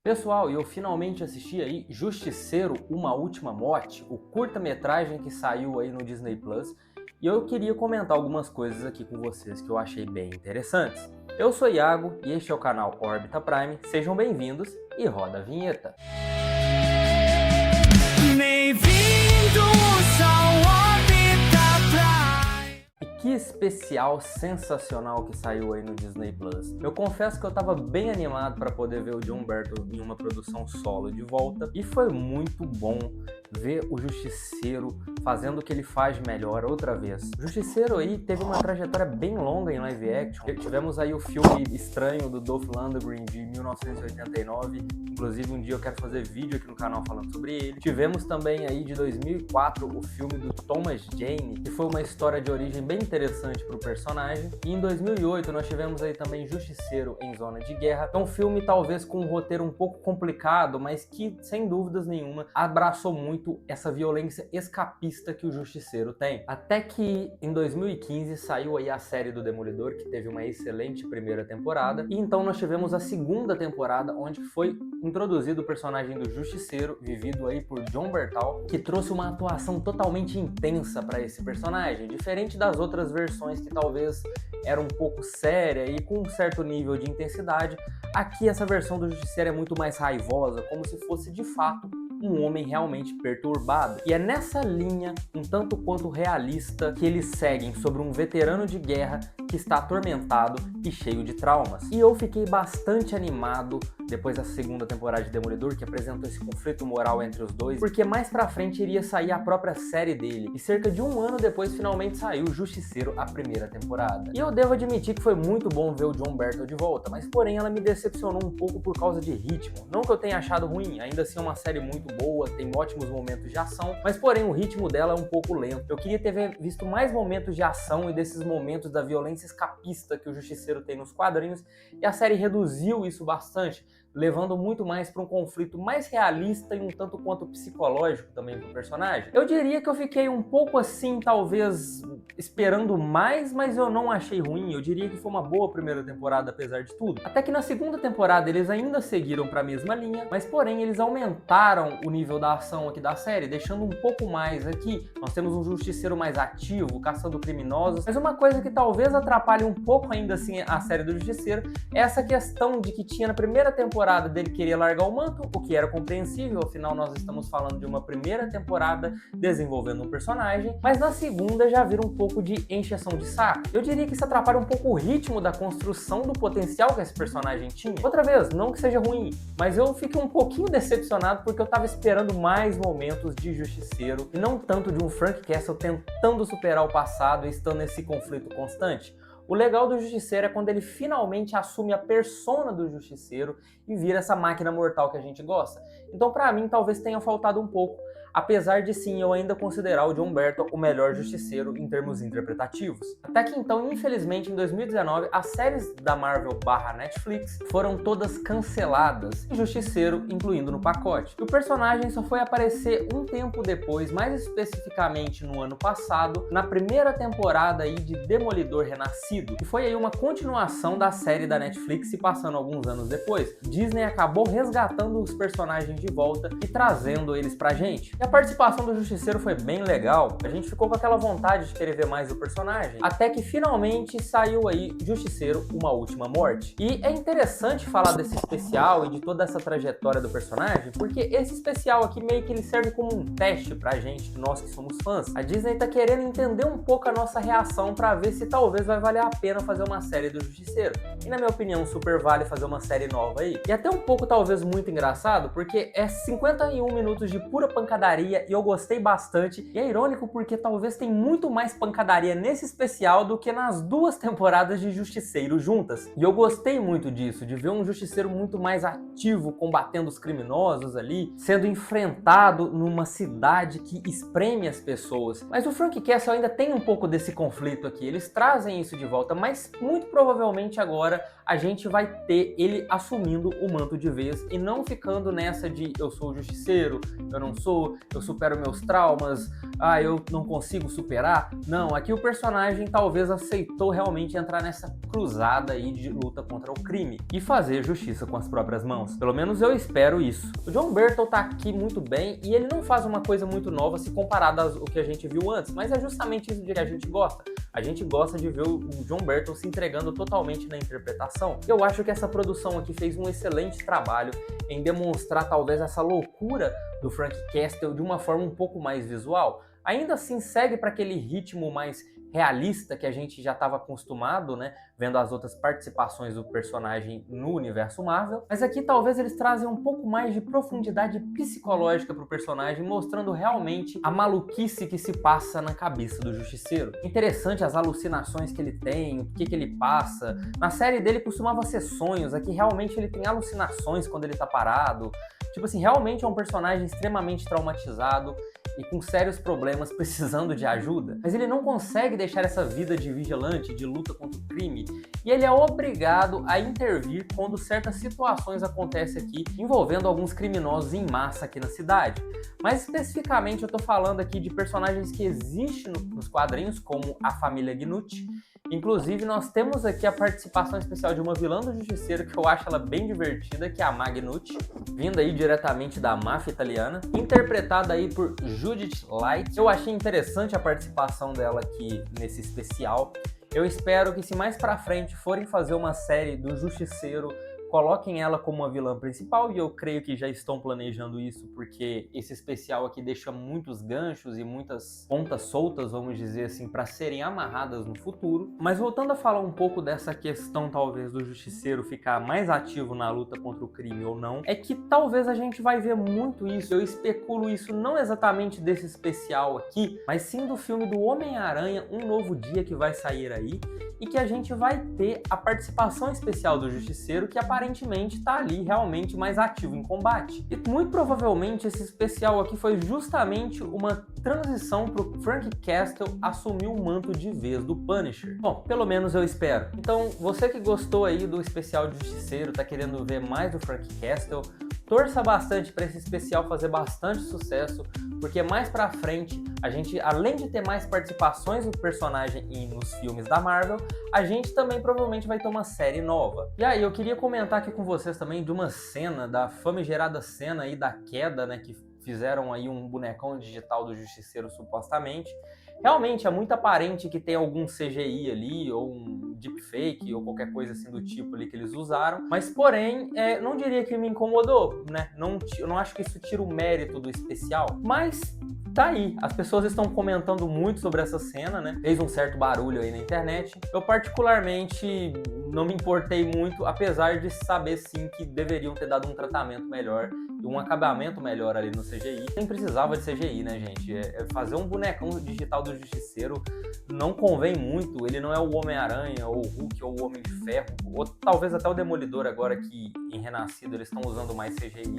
Pessoal, eu finalmente assisti aí Justiceiro, Uma Última Morte, o curta-metragem que saiu aí no Disney Plus, e eu queria comentar algumas coisas aqui com vocês que eu achei bem interessantes. Eu sou Iago e este é o canal Órbita Prime, sejam bem-vindos e roda a vinheta. Bem-vindos ao Órbita Prime! E que especial sensacional que saiu aí no Disney Plus. Eu confesso que eu tava bem animado para poder ver o John Berto em uma produção solo de volta, e foi muito bom ver o Justiceiro fazendo o que ele faz melhor outra vez. O Justiceiro aí teve uma trajetória bem longa em live action. Tivemos aí o filme estranho do Dolph Lundgren de 1989, inclusive um dia eu quero fazer vídeo aqui no canal falando sobre ele. Tivemos também aí de 2004 o filme do Thomas Jane, que foi uma história de origem bem interessante para o personagem. E em 2008 nós tivemos aí também Justiceiro em Zona de Guerra. É um filme talvez com um roteiro um pouco complicado, mas que sem dúvidas nenhuma abraçou muito essa violência escapista que o Justiceiro tem. Até que em 2015 saiu aí a série do Demolidor, que teve uma excelente primeira temporada, e então nós tivemos a segunda temporada, onde foi introduzido o personagem do Justiceiro, vivido aí por Jon Bernthal, que trouxe uma atuação totalmente intensa para esse personagem, diferente das outras versões que talvez era um pouco séria e com um certo nível de intensidade. Aqui essa versão do Justiceiro é muito mais raivosa, como se fosse de fato um homem realmente perturbado. E é nessa linha, um tanto quanto realista, que eles seguem sobre um veterano de guerra que está atormentado e cheio de traumas. E eu fiquei bastante animado depois da segunda temporada de Demolidor, que apresentou esse conflito moral entre os dois, porque mais pra frente iria sair a própria série dele, e cerca de um ano depois finalmente saiu Justiceiro, a primeira temporada. E eu devo admitir que foi muito bom ver o Jon Bernthal de volta, mas porém ela me decepcionou um pouco por causa de ritmo. Não que eu tenha achado ruim, ainda assim é uma série muito boa, tem ótimos momentos de ação, mas porém o ritmo dela é um pouco lento. Eu queria ter visto mais momentos de ação e desses momentos da violência escapista que o Justiceiro tem nos quadrinhos, e a série reduziu isso bastante, levando muito mais para um conflito mais realista e um tanto quanto psicológico também pro personagem. Eu diria que eu fiquei um pouco assim, talvez esperando mais, mas eu não achei ruim. Eu diria que foi uma boa primeira temporada, apesar de tudo. Até que na segunda temporada eles ainda seguiram para a mesma linha, mas porém eles aumentaram o nível da ação aqui da série, deixando um pouco mais aqui. Nós temos um Justiceiro mais ativo, caçando criminosos, mas uma coisa que talvez atrapalhe um pouco ainda assim a série do Justiceiro é essa questão de que tinha na primeira temporada dele querer largar o manto, o que era compreensível, afinal nós estamos falando de uma primeira temporada desenvolvendo um personagem, mas na segunda já vira um pouco de encheção de saco. Eu diria que isso atrapalha um pouco o ritmo da construção do potencial que esse personagem tinha. Outra vez, não que seja ruim, mas eu fiquei um pouquinho decepcionado porque eu tava esperando mais momentos de Justiceiro e não tanto de um Frank Castle tentando superar o passado e estando nesse conflito constante. O legal do Justiceiro é quando ele finalmente assume a persona do Justiceiro e vira essa máquina mortal que a gente gosta. Então, pra mim, talvez tenha faltado um pouco, apesar de sim eu ainda considerar o Jon Bernthal o melhor Justiceiro em termos interpretativos. Até que então, infelizmente, em 2019, as séries da Marvel / Netflix foram todas canceladas, e Justiceiro incluindo no pacote. E o personagem só foi aparecer um tempo depois, mais especificamente no ano passado, na primeira temporada aí de Demolidor Renascido, que foi aí uma continuação da série da Netflix se passando alguns anos depois. Disney acabou resgatando os personagens de volta e trazendo eles pra gente. E a participação do Justiceiro foi bem legal, a gente ficou com aquela vontade de querer ver mais do personagem, até que finalmente saiu aí Justiceiro, Uma Última Morte. E é interessante falar desse especial e de toda essa trajetória do personagem, porque esse especial aqui meio que ele serve como um teste pra gente, nós que somos fãs. A Disney tá querendo entender um pouco a nossa reação pra ver se talvez vai valer a pena fazer uma série do Justiceiro. E na minha opinião, super vale fazer uma série nova aí. E até um pouco talvez muito engraçado, porque é 51 minutos de pura pancadaria e eu gostei bastante. E é irônico porque talvez tem muito mais pancadaria nesse especial do que nas duas temporadas de Justiceiro juntas. E eu gostei muito disso, de ver um Justiceiro muito mais ativo, combatendo os criminosos ali, sendo enfrentado numa cidade que espreme as pessoas. Mas o Frank Castle ainda tem um pouco desse conflito aqui, eles trazem isso de volta, mas muito provavelmente agora a gente vai ter ele assumindo o manto de vez e não ficando nessa de eu sou o Justiceiro, eu não sou, eu supero meus traumas, eu não consigo superar. Não, aqui o personagem talvez aceitou realmente entrar nessa cruzada aí de luta contra o crime e fazer justiça com as próprias mãos. Pelo menos eu espero isso. O Jon Bernthal tá aqui muito bem e ele não faz uma coisa muito nova se comparado ao que a gente viu antes, mas é justamente isso de que a gente gosta. A gente gosta de ver o Jon Bernthal se entregando totalmente na interpretação. Eu acho que essa produção aqui fez um excelente trabalho em demonstrar talvez essa loucura do Frank Castle de uma forma um pouco mais visual. Ainda assim segue para aquele ritmo mais realista que a gente já estava acostumado, né, vendo as outras participações do personagem no universo Marvel, mas aqui talvez eles trazem um pouco mais de profundidade psicológica para o personagem, mostrando realmente a maluquice que se passa na cabeça do Justiceiro. Interessante as alucinações que ele tem, o que ele passa. Na série dele costumava ser sonhos, aqui realmente ele tem alucinações quando ele tá parado. Tipo assim, realmente é um personagem extremamente traumatizado e com sérios problemas, precisando de ajuda, mas ele não consegue deixar essa vida de vigilante, de luta contra o crime, e ele é obrigado a intervir quando certas situações acontecem aqui, envolvendo alguns criminosos em massa aqui na cidade. Mas especificamente eu tô falando aqui de personagens que existem nos quadrinhos, como a família Gnutt. Inclusive, nós temos aqui a participação especial de uma vilã do Justiceiro, que eu acho ela bem divertida, que é a Magnutt, vinda aí diretamente da máfia italiana, interpretada aí por Judith Light. Eu achei interessante a participação dela aqui nesse especial. Eu espero que se mais pra frente forem fazer uma série do Justiceiro, coloquem ela como uma vilã principal, e eu creio que já estão planejando isso, porque esse especial aqui deixa muitos ganchos e muitas pontas soltas, vamos dizer assim, para serem amarradas no futuro. Mas voltando a falar um pouco dessa questão, talvez, do Justiceiro ficar mais ativo na luta contra o crime ou não, é que talvez a gente vai ver muito isso. Eu especulo isso não exatamente desse especial aqui, mas sim do filme do Homem-Aranha, Um Novo Dia, que vai sair aí, e que a gente vai ter a participação especial do Justiceiro, que aparentemente está ali realmente mais ativo em combate. E muito provavelmente esse especial aqui foi justamente uma transição para o Frank Castle assumir o manto de vez do Punisher. Bom, pelo menos eu espero. Então, você que gostou aí do especial de Justiceiro, tá querendo ver mais do Frank Castle, torça bastante para esse especial fazer bastante sucesso, porque mais pra frente, a gente, além de ter mais participações do personagem nos filmes da Marvel, a gente também provavelmente vai ter uma série nova. E aí, eu queria comentar aqui com vocês também de uma cena, da famigerada cena aí da queda, né, que fizeram aí um bonecão digital do Justiceiro supostamente. Realmente é muito aparente que tem algum CGI ali, ou um deepfake, ou qualquer coisa assim do tipo ali que eles usaram. Mas, porém, não diria que me incomodou, né? Eu não acho que isso tira o mérito do especial. Mas tá aí, as pessoas estão comentando muito sobre essa cena, né? Fez um certo barulho aí na internet. Eu particularmente não me importei muito, apesar de saber sim que deveriam ter dado um tratamento melhor, um acabamento melhor ali no CGI. Nem precisava de CGI, né, gente? Fazer um bonecão digital do Justiceiro não convém muito. Ele não é o Homem-Aranha, ou o Hulk, ou o Homem de Ferro, ou talvez até o Demolidor agora, que em Renascido eles estão usando mais CGI.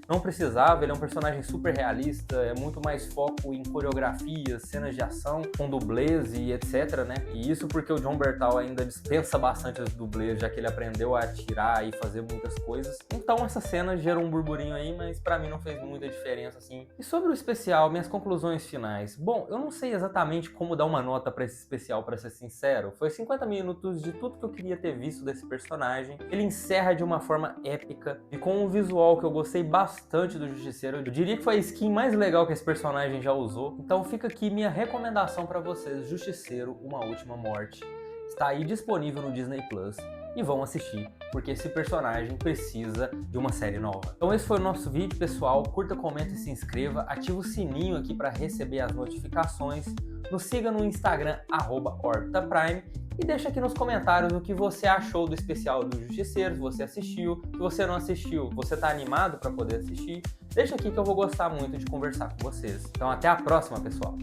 Não precisava, ele é um personagem super realista, é muito mais foco em coreografias, cenas de ação, com dublês e etc, né? E isso porque o Jon Bernthal ainda dispensa bastante os dublês, já que ele aprendeu a atirar e fazer muitas coisas. Então essa cena gerou um burburinho aí, mas pra mim não fez muita diferença, assim. E sobre o especial, minhas conclusões finais. Bom, eu não sei exatamente como dar uma nota pra esse especial, pra ser sincero. Foi 50 minutos de tudo que eu queria ter visto desse personagem. Ele encerra de uma forma épica e com um visual que eu gostei bastante do Justiceiro. Eu diria que foi a skin mais legal que esse personagem já usou. Então fica aqui minha recomendação pra vocês, Justiceiro, Uma Última Morte. Está aí disponível no Disney Plus. E vão assistir, porque esse personagem precisa de uma série nova. Então esse foi o nosso vídeo, pessoal. Curta, comenta e se inscreva. Ativa o sininho aqui para receber as notificações. Nos siga no Instagram, @OrbitaPrime. E deixa aqui nos comentários o que você achou do especial do Justiceiro, se você assistiu, se você não assistiu, você tá animado para poder assistir? Deixa aqui que eu vou gostar muito de conversar com vocês. Então até a próxima, pessoal!